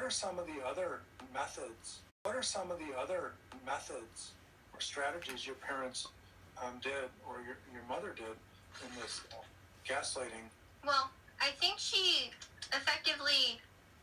are some of the other methods? What are some of the other methods or strategies your parents did, or your mother did in this gaslighting? Well, I think she effectively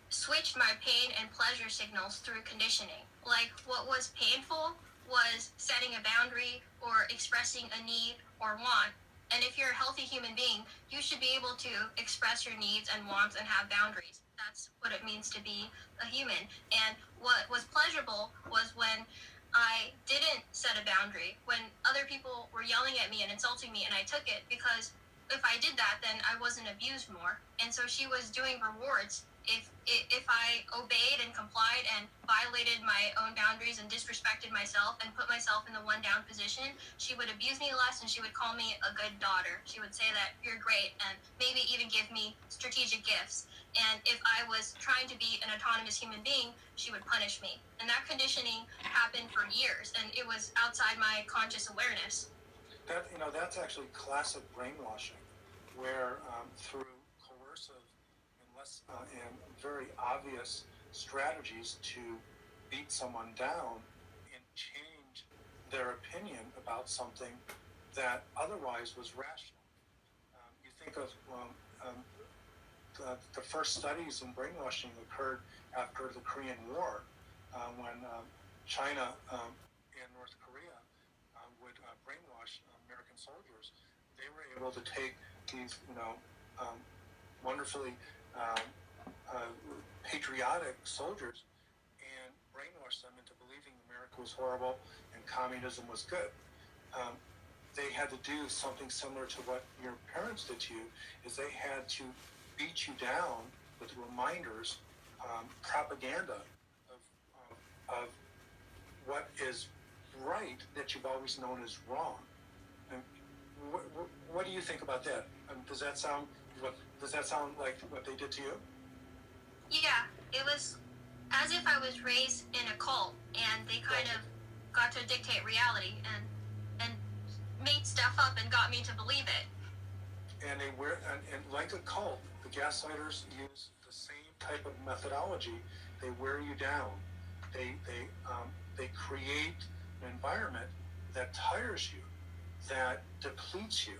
switched my pain and pleasure signals through conditioning. Like, what was painful was setting a boundary or expressing a need or want. And if you're a healthy human being, you should be able to express your needs and wants and have boundaries. That's what it means to be a human. And what was pleasurable was when I didn't set a boundary, when other people were yelling at me and insulting me, and I took it, because if I did that, then I wasn't abused more. And so she was doing rewards. If I obeyed and complied and violated my own boundaries and disrespected myself and put myself in the one down position, she would abuse me less, and she would call me a good daughter. She would say that you're great, and maybe even give me strategic gifts. And if I was trying to be an autonomous human being, she would punish me. And that conditioning happened for years, and it was outside my conscious awareness. That's actually classic brainwashing, where through coercive and very obvious strategies to beat someone down and change their opinion about something that otherwise was rational. You think of the first studies in brainwashing occurred after the Korean War, when China and North Korea would brainwash American soldiers. They were able to take these, wonderfully patriotic soldiers and brainwash them into believing America was horrible and communism was good. They had to do something similar to what your parents did to you, is they had to beat you down with reminders, propaganda of what is right that you've always known as wrong. And what do you think about that? Does that sound like what they did to you? Yeah, it was as if I was raised in a cult, and they kind of got to dictate reality and made stuff up and got me to believe it. And and like a cult, the gaslighters use the same type of methodology. They wear you down. They create an environment that tires you, that depletes you.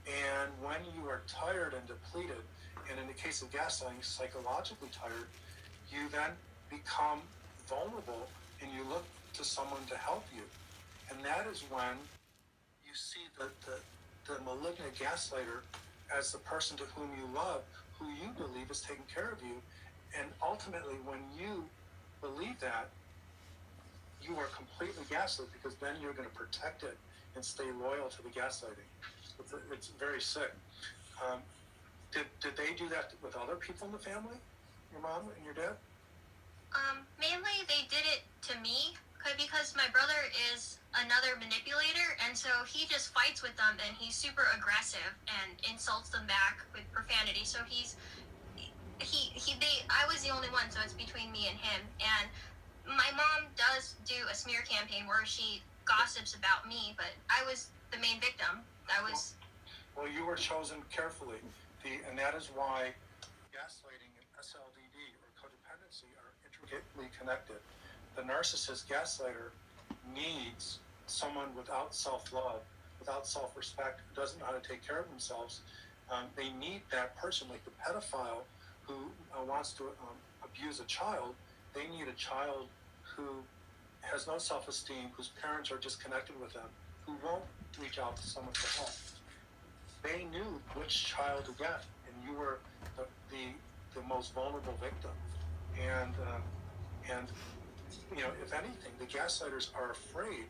And when you are tired and depleted, and in the case of gaslighting, psychologically tired, you then become vulnerable and you look to someone to help you. And that is when you see the malignant gaslighter as the person to whom you love, who you believe is taking care of you. And ultimately, when you believe that, you are completely gaslit, because then you're going to protect it and stay loyal to the gaslighting. It's very sick. Did they do that with other people in the family? Your mom and your dad? Mainly they did it to me, because my brother is another manipulator, and so he just fights with them, and he's super aggressive and insults them back with profanity. So I was the only one, so it's between me and him. And my mom does do a smear campaign where she gossips about me, but I was the main victim. Well, you were chosen carefully, and that is why gaslighting and SLDD, or codependency, are intricately connected. The narcissist gaslighter needs someone without self-love, without self-respect, who doesn't know how to take care of themselves. They need that person, like the pedophile who wants to abuse a child. They need a child who has no self-esteem, whose parents are disconnected with them, who won't reach out to someone for help. They knew which child to get, and you were the most vulnerable victim. And if anything, the gaslighters are afraid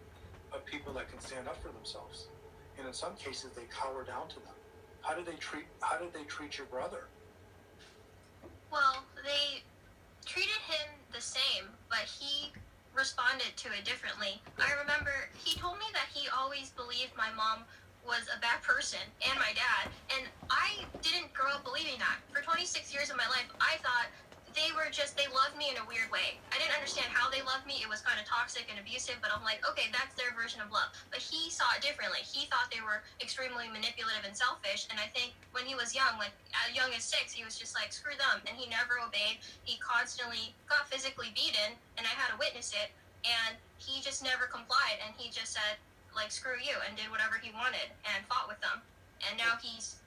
of people that can stand up for themselves, and in some cases, they cower down to them. How did they treat your brother? Well, they treated him the same, but he responded to it differently. I remember he told me that he always believed my mom was a bad person, and my dad, and I didn't grow up believing that. For 26 years of my life, I thought they loved me in a weird way. I didn't understand how they loved me. It was kind of toxic and abusive, but I'm like, okay, that's their version of love. But he saw it differently. He thought they were extremely manipulative and selfish, and I think when he was young, like as young as 6, he was just like, screw them, and he never obeyed. He constantly got physically beaten, and I had to witness it, and he just never complied, and he just said, like, screw you, and did whatever he wanted, and fought with them. And now he's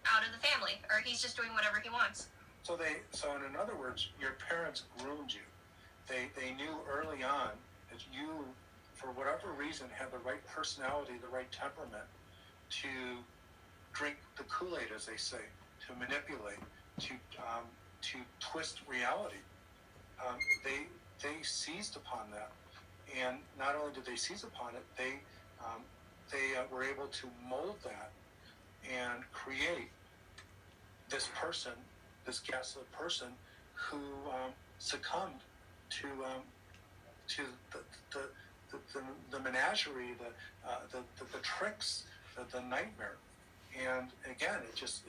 out of the family, or he's just doing whatever he wants. So in other words, your parents groomed you. They knew early on that you, for whatever reason, had the right personality, the right temperament to drink the Kool-Aid, as they say, to manipulate, to twist reality. They seized upon that, and not only did they seize upon it, they were able to mold that and create this person, this gaslit person, who succumbed to the menagerie, the tricks, the nightmare, and again, it just.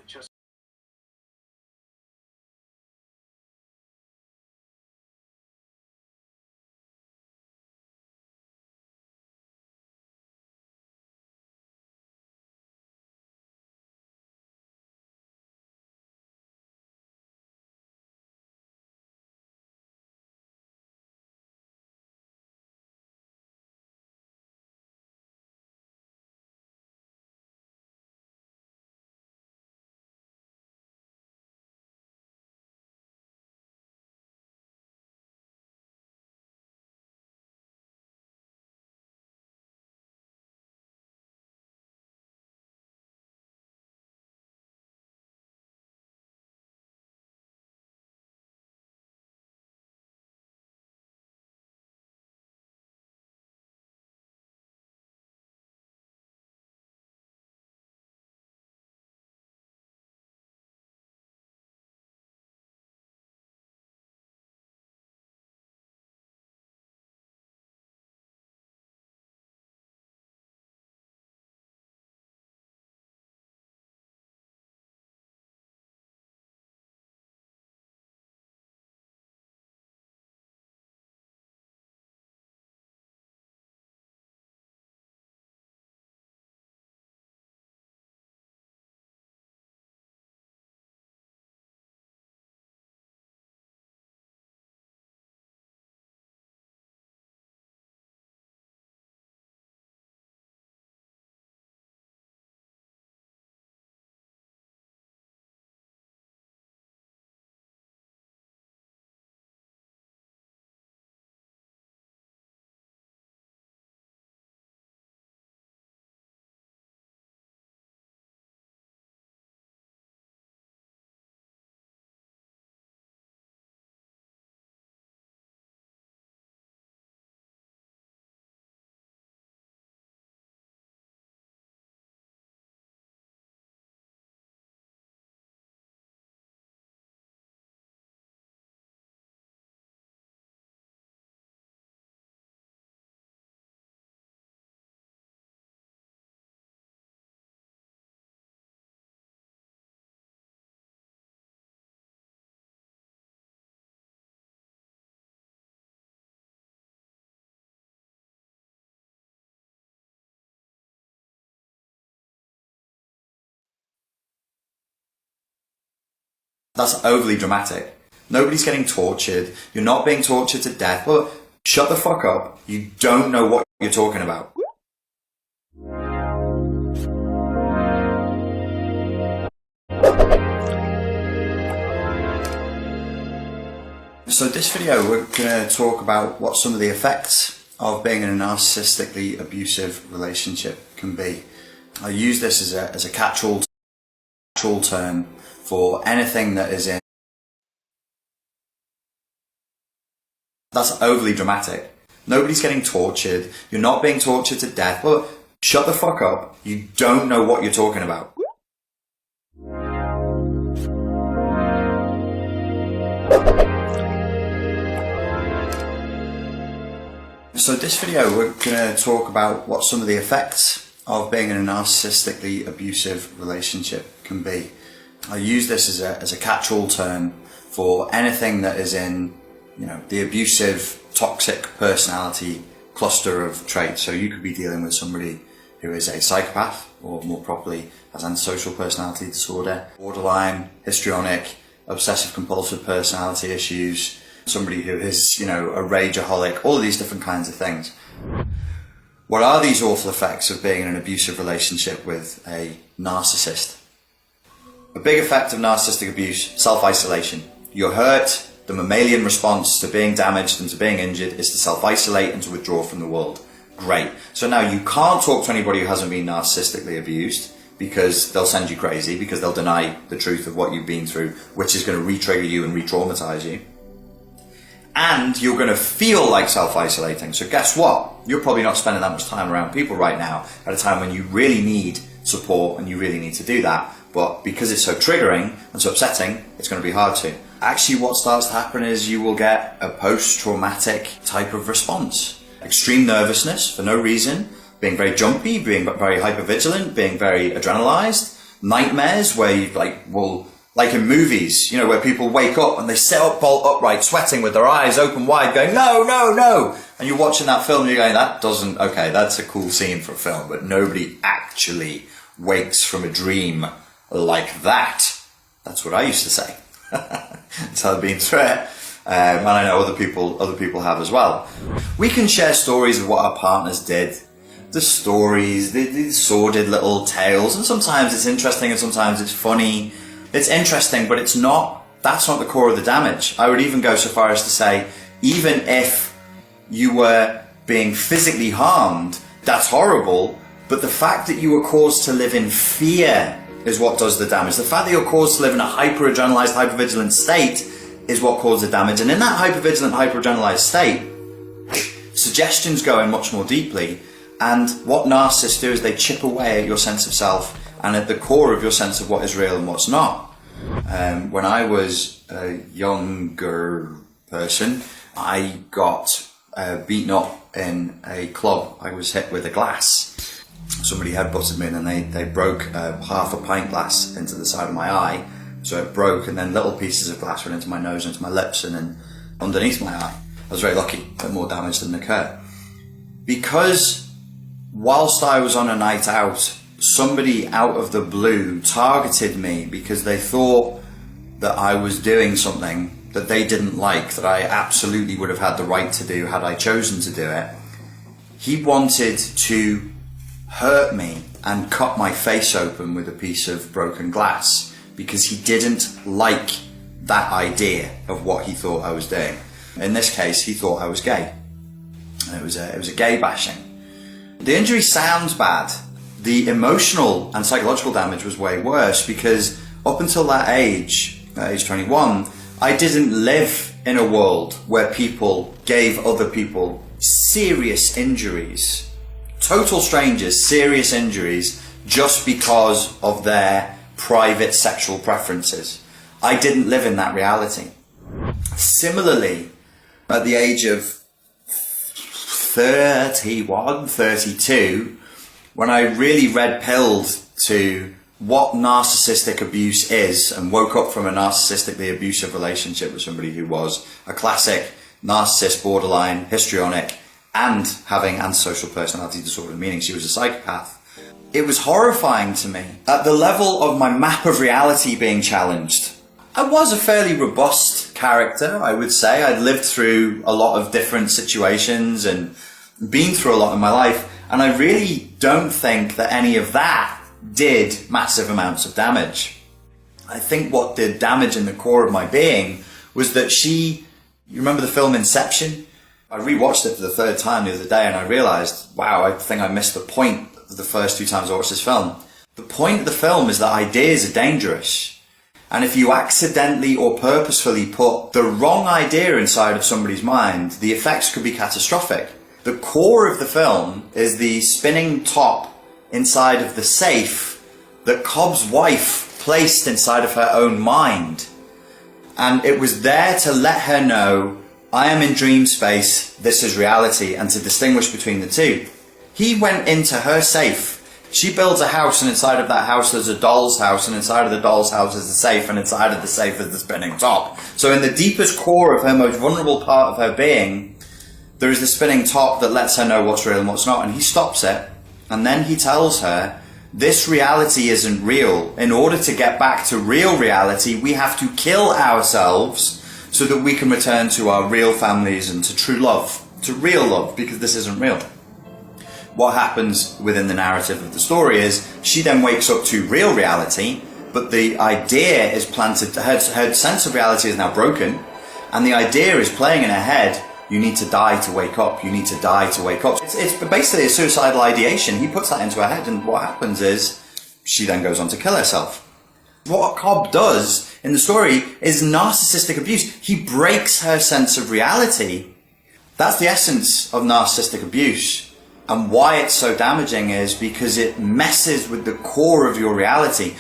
That's overly dramatic. Nobody's getting tortured. You're not being tortured to death. Well, shut the fuck up. You don't know what you're talking about. So this video, we're going to talk about what some of the effects of being in a narcissistically abusive relationship can be. I use this as a catch-all term for anything that is in. That's overly dramatic. Nobody's getting tortured. You're not being tortured to death. Well, shut the fuck up. You don't know what you're talking about. So this video, we're going to talk about what some of the effects of being in a narcissistically abusive relationship can be. I use this as a catch-all term for anything that is in, you know, the abusive, toxic personality cluster of traits. So you could be dealing with somebody who is a psychopath, or more properly has antisocial personality disorder, borderline, histrionic, obsessive compulsive personality issues, somebody who is, you know, a rageaholic, all of these different kinds of things. What are these awful effects of being in an abusive relationship with a narcissist? A big effect of narcissistic abuse, self-isolation. You're hurt, the mammalian response to being damaged and to being injured is to self-isolate and to withdraw from the world. Great. So now you can't talk to anybody who hasn't been narcissistically abused, because they'll send you crazy, because they'll deny the truth of what you've been through, which is going to re-trigger you and re-traumatize you. And you're going to feel like self-isolating. So guess what? You're probably not spending that much time around people right now at a time when you really need support and you really need to do that. But because it's so triggering and so upsetting, it's going to be hard to. Actually, what starts to happen is you will get a post-traumatic type of response. Extreme nervousness for no reason, being very jumpy, being very hypervigilant, being very adrenalized, nightmares where you like in movies, you know, where people wake up and they sit up bolt upright, sweating with their eyes open wide, going, no, no, no. And you're watching that film and you're going, okay, that's a cool scene for a film, but nobody actually wakes from a dream like that. That's what I used to say. That's how I've been through it. And I know other people have as well. We can share stories of what our partners did. The stories, the sordid little tales, and sometimes it's interesting and sometimes it's funny. It's interesting, but that's not the core of the damage. I would even go so far as to say, even if you were being physically harmed, that's horrible, but the fact that you were caused to live in fear is what does the damage. The fact that you're caused to live in a hyper-adrenalized, hypervigilant state is what causes the damage. And in that hypervigilant, hyper-adrenalized state, suggestions go in much more deeply. And what narcissists do is they chip away at your sense of self and at the core of your sense of what is real and what's not. When I was a younger person, I got beaten up in a club. I was hit with a glass. Somebody headbutted me and they broke half a pint glass into the side of my eye. So it broke, and then little pieces of glass went into my nose, into my lips, and then underneath my eye. I was very lucky that more damage didn't occur. Because whilst I was on a night out, somebody out of the blue targeted me because they thought that I was doing something that they didn't like, that I absolutely would have had the right to do had I chosen to do it. He wanted to hurt me and cut my face open with a piece of broken glass because he didn't like that idea of what he thought I was doing. In this case, he thought I was gay. It was a gay bashing. The injury sounds bad. The emotional and psychological damage was way worse because up until that age 21, I didn't live in a world where people gave other people serious injuries, total strangers, serious injuries, just because of their private sexual preferences. I didn't live in that reality. Similarly, at the age of 31, 32, when I really red-pilled to what narcissistic abuse is and woke up from a narcissistically abusive relationship with somebody who was a classic narcissist, borderline, histrionic, and having antisocial personality disorder, meaning she was a psychopath, it was horrifying to me. At the level of my map of reality being challenged, I was a fairly robust character, I would say. I'd lived through a lot of different situations and been through a lot in my life, and I really don't think that any of that did massive amounts of damage. I think what did damage in the core of my being was that you remember the film Inception? I rewatched it for the third time the other day and I realised, wow, I think I missed the point of the first two times I watched this film. The point of the film is that ideas are dangerous. And if you accidentally or purposefully put the wrong idea inside of somebody's mind, the effects could be catastrophic. The core of the film is the spinning top inside of the safe that Cobb's wife placed inside of her own mind. And it was there to let her know, I am in dream space, this is reality, and to distinguish between the two. He went into her safe. She builds a house, and inside of that house there's a doll's house, and inside of the doll's house is a safe, and inside of the safe is the spinning top. So in the deepest core of her most vulnerable part of her being, there is the spinning top that lets her know what's real and what's not, and he stops it, and then he tells her, this reality isn't real. In order to get back to real reality, we have to kill ourselves so that we can return to our real families and to true love, to real love, because this isn't real. What happens within the narrative of the story is she then wakes up to real reality, but the idea is planted, her sense of reality is now broken, and the idea is playing in her head, you need to die to wake up, you need to die to wake up. It's basically a suicidal ideation. He puts that into her head, and what happens is she then goes on to kill herself. What Cobb does in the story is narcissistic abuse. He breaks her sense of reality. That's the essence of narcissistic abuse. And why it's so damaging is because it messes with the core of your reality.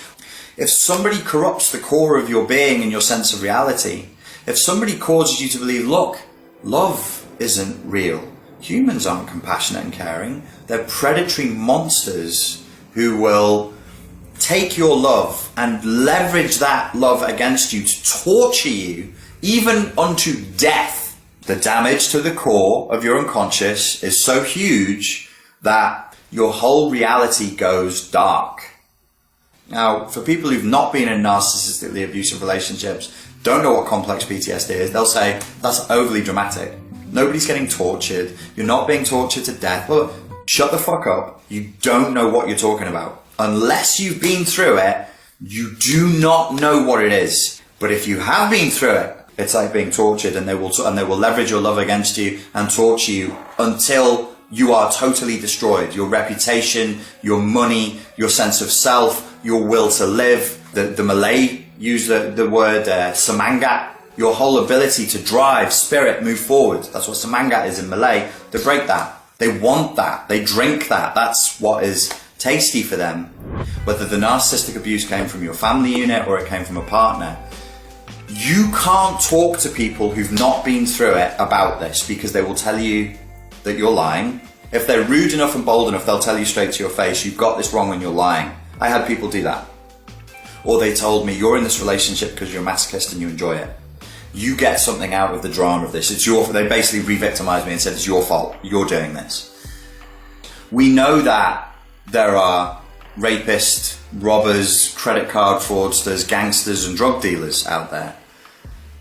If somebody corrupts the core of your being and your sense of reality, if somebody causes you to believe, look, love isn't real, humans aren't compassionate and caring, they're predatory monsters who will take your love and leverage that love against you to torture you, even unto death. The damage to the core of your unconscious is so huge that your whole reality goes dark. Now, for people who've not been in narcissistically abusive relationships, don't know what complex PTSD is, they'll say, that's overly dramatic. Nobody's getting tortured. You're not being tortured to death. Well, shut the fuck up. You don't know what you're talking about. Unless you've been through it, you do not know what it is. But if you have been through it, it's like being tortured, and they will leverage your love against you and torture you until you are totally destroyed. Your reputation, your money, your sense of self, your will to live. The Malay use the word semangat. Your whole ability to drive, spirit, move forward. That's what semangat is in Malay. They break that. They want that. They drink that. That's what is tasty for them. Whether the narcissistic abuse came from your family unit or it came from a partner, you can't talk to people who've not been through it about this, because they will tell you that you're lying. If they're rude enough and bold enough, they'll tell you straight to your face, you've got this wrong and you're lying. I had people do that. Or they told me, you're in this relationship because you're a masochist and you enjoy it. You get something out of the drama of this. They basically re-victimized me and said, it's your fault, you're doing this. We know that there are rapists, robbers, credit card fraudsters, gangsters and drug dealers out there.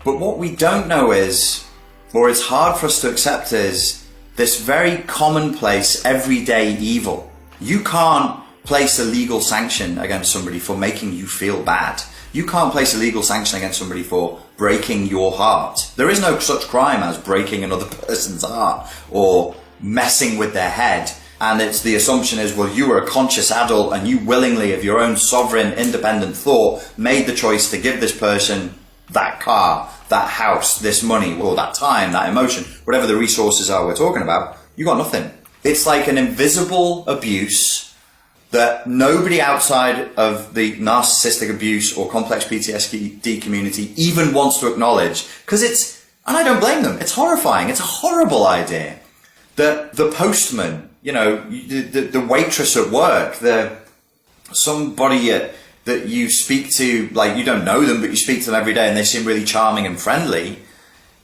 But what we don't know is, or it's hard for us to accept, is this very commonplace, everyday evil. You can't place a legal sanction against somebody for making you feel bad. You can't place a legal sanction against somebody for breaking your heart. There is no such crime as breaking another person's heart or messing with their head. And it's the assumption is, well, you were a conscious adult and you willingly, of your own sovereign, independent thought, made the choice to give this person that car, that house, this money, or that time, that emotion, whatever the resources are we're talking about. You got nothing. It's like an invisible abuse that nobody outside of the narcissistic abuse or complex PTSD community even wants to acknowledge, because it's, and I don't blame them, it's horrifying. It's a horrible idea that the postman, you know, the waitress at work, somebody that you speak to, like you don't know them, but you speak to them every day and they seem really charming and friendly,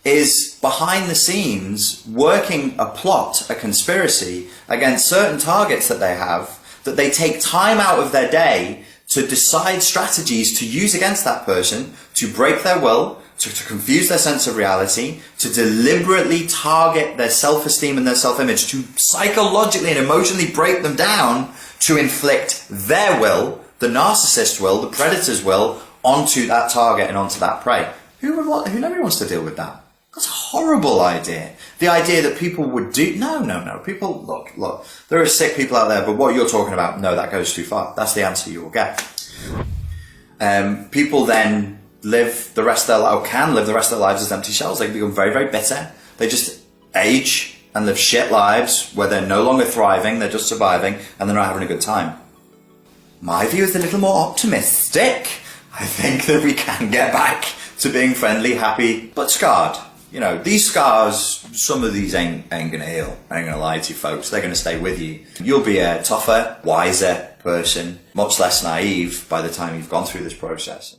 is behind the scenes working a plot, a conspiracy against certain targets that they have, that they take time out of their day to decide strategies to use against that person, to break their will, to confuse their sense of reality, to deliberately target their self-esteem and their self-image, to psychologically and emotionally break them down, to inflict their will, the narcissist's will, the predator's will, onto that target and onto that prey. Who nobody wants to deal with that. That's a horrible idea. The idea that people would do, no. People, look, there are sick people out there, but what you're talking about, no, that goes too far. That's the answer you will get. People then live the rest of their life, or can live the rest of their lives as empty shells. They become very, very bitter. They just age and live shit lives where they're no longer thriving, they're just surviving, and they're not having a good time. My view is a little more optimistic. I think that we can get back to being friendly, happy, but scarred. You know, these scars, some of these ain't gonna heal. I ain't gonna lie to you folks, they're gonna stay with you. You'll be a tougher, wiser, person, much less naive by the time you've gone through this process.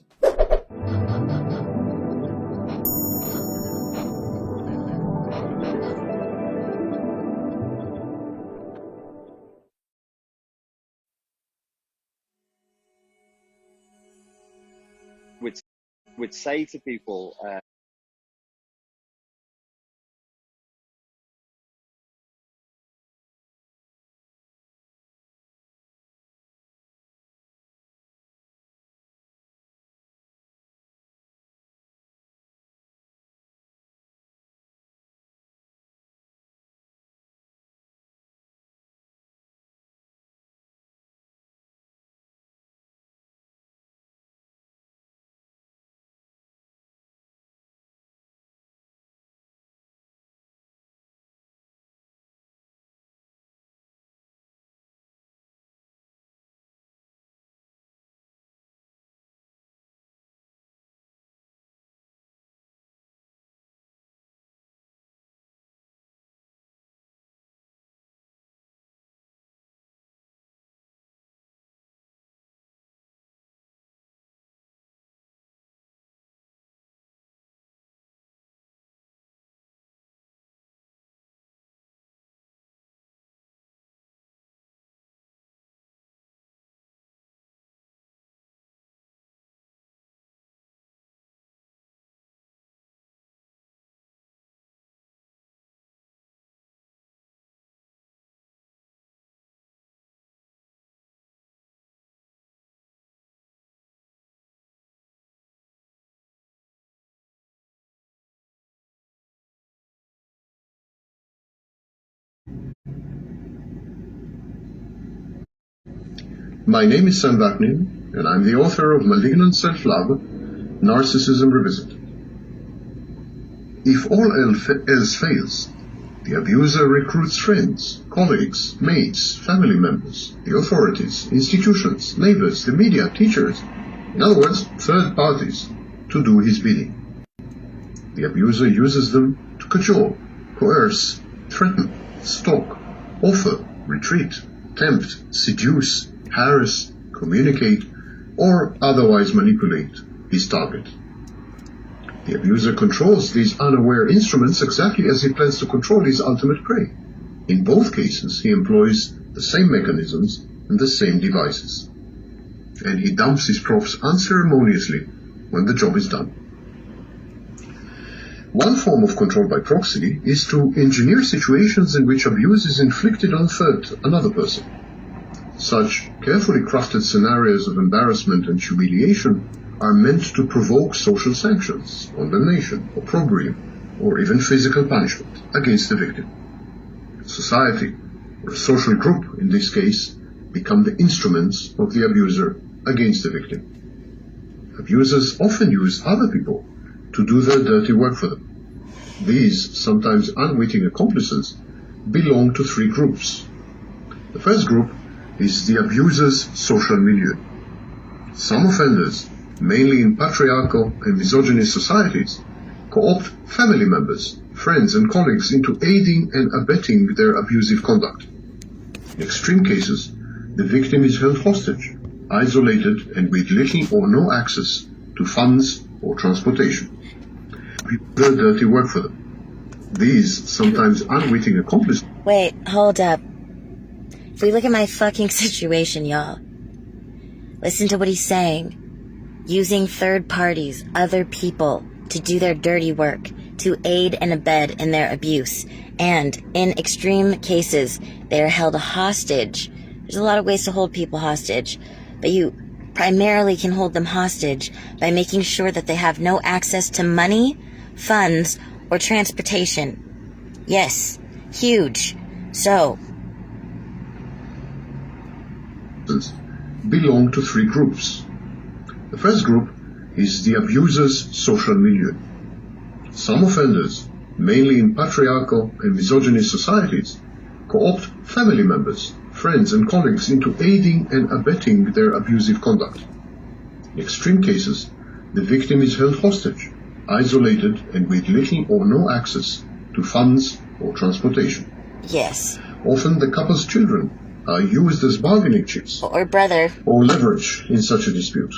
Would say to people, My name is Sam Vaknin, and I'm the author of Malignant Self-Love, Narcissism Revisited. If all else fails, the abuser recruits friends, colleagues, mates, family members, the authorities, institutions, neighbors, the media, teachers, in other words, third parties, to do his bidding. The abuser uses them to cajole, coerce, threaten, stalk, offer, retreat, tempt, seduce, harass, communicate, or otherwise manipulate his target. The abuser controls these unaware instruments exactly as he plans to control his ultimate prey. In both cases, he employs the same mechanisms and the same devices. And he dumps his props unceremoniously when the job is done. One form of control by proxy is to engineer situations in which abuse is inflicted on another person. Such carefully crafted scenarios of embarrassment and humiliation are meant to provoke social sanctions, condemnation, opprobrium, or even physical punishment against the victim. Society, or a social group in this case, become the instruments of the abuser against the victim. Abusers often use other people to do their dirty work for them. These, sometimes unwitting accomplices, belong to three groups. The first group is the abuser's social milieu. Some offenders, mainly in patriarchal and misogynist societies, co-opt family members, friends and colleagues into aiding and abetting their abusive conduct. In extreme cases, the victim is held hostage, isolated and with little or no access to funds or transportation. The dirty work for them. These, sometimes unwitting accomplices... Wait, hold up. If we look at my fucking situation, y'all. Listen to what he's saying. Using third parties, other people, to do their dirty work, to aid and abet in their abuse. And, in extreme cases, they are held hostage. There's a lot of ways to hold people hostage, but you primarily can hold them hostage by making sure that they have no access to money, funds, or transportation. Yes, huge. So, belong to three groups. The first group is the abuser's social milieu. Some offenders, mainly in patriarchal and misogynist societies, co-opt family members, friends and colleagues into aiding and abetting their abusive conduct. In extreme cases, the victim is held hostage, isolated and with little or no access to funds or transportation. yes. Often the couple's children are used as bargaining chips Or brother. or leverage in such a dispute.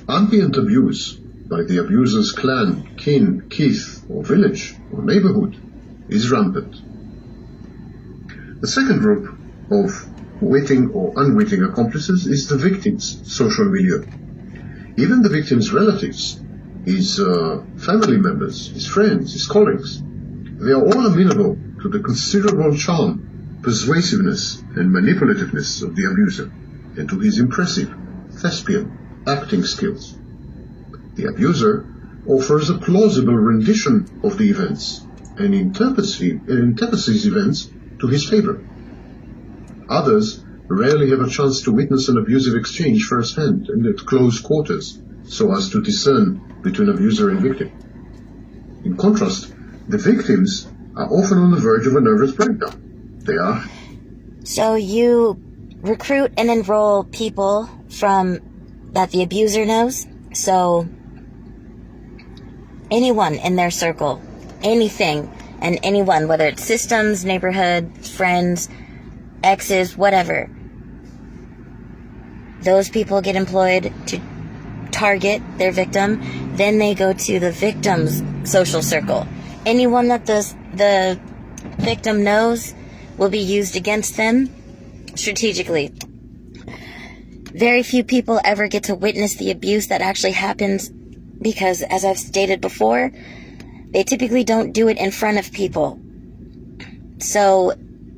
Ambient abuse by the abuser's clan, kin, kith, or village, or neighborhood is rampant. The second group of witting or unwitting accomplices is the victim's social milieu. Even the victim's relatives, his family members, his friends, his colleagues, they are all amenable to the considerable charm, persuasiveness, and manipulativeness of the abuser, and to his impressive thespian acting skills. The abuser offers a plausible rendition of the events and interprets these events to his favor. Others rarely have a chance to witness an abusive exchange firsthand and at close quarters, so as to discern between abuser and victim. In contrast, the victims are often on the verge of a nervous breakdown. They are. So you recruit and enroll people that the abuser knows. So anyone in their circle, anything and anyone, whether it's systems, neighborhood, friends, exes, whatever, those people get employed to target their victim. Then they go to the victim's social circle. Anyone that the victim knows will be used against them strategically. Very few people ever get to witness the abuse that actually happens because, as I've stated before, they typically don't do it in front of people. So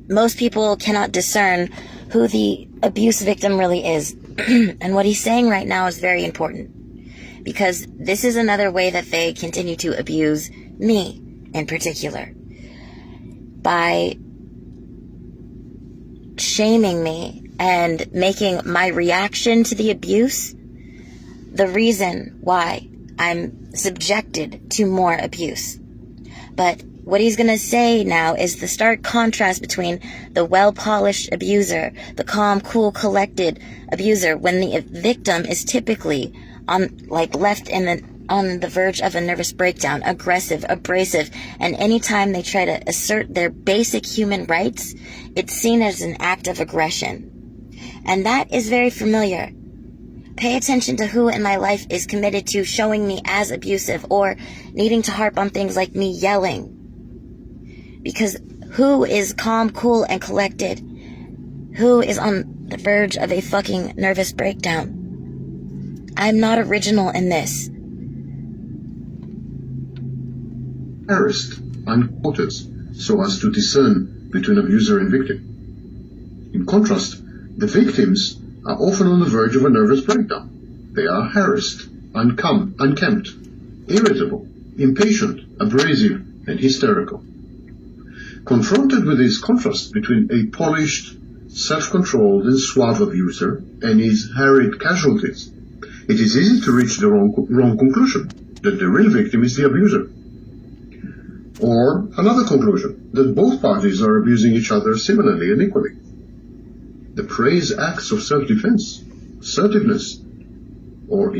most people cannot discern who the abuse victim really is. And what he's saying right now is very important, because this is another way that they continue to abuse me in particular, by shaming me and making my reaction to the abuse the reason why I'm subjected to more abuse. But what he's going to say now is the stark contrast between the well-polished abuser, the calm, cool, collected abuser, when the victim is typically left on the verge of a nervous breakdown, aggressive, abrasive, and anytime they try to assert their basic human rights, it's seen as an act of aggression. And that is very familiar. Pay attention to who in my life is committed to showing me as abusive or needing to harp on things like me yelling. Because who is calm, cool, and collected? Who is on the verge of a fucking nervous breakdown? I'm not original in this. Harassed quarters, so as to discern between abuser and victim. In contrast, the victims are often on the verge of a nervous breakdown. They are harassed, unkempt, irritable, impatient, abrasive, and hysterical. Confronted with this contrast between a polished, self-controlled, and suave abuser and his harried casualties, it is easy to reach the wrong conclusion, that the real victim is the abuser. Or another conclusion, that both parties are abusing each other similarly and equally. The praise acts of self-defense, assertiveness, or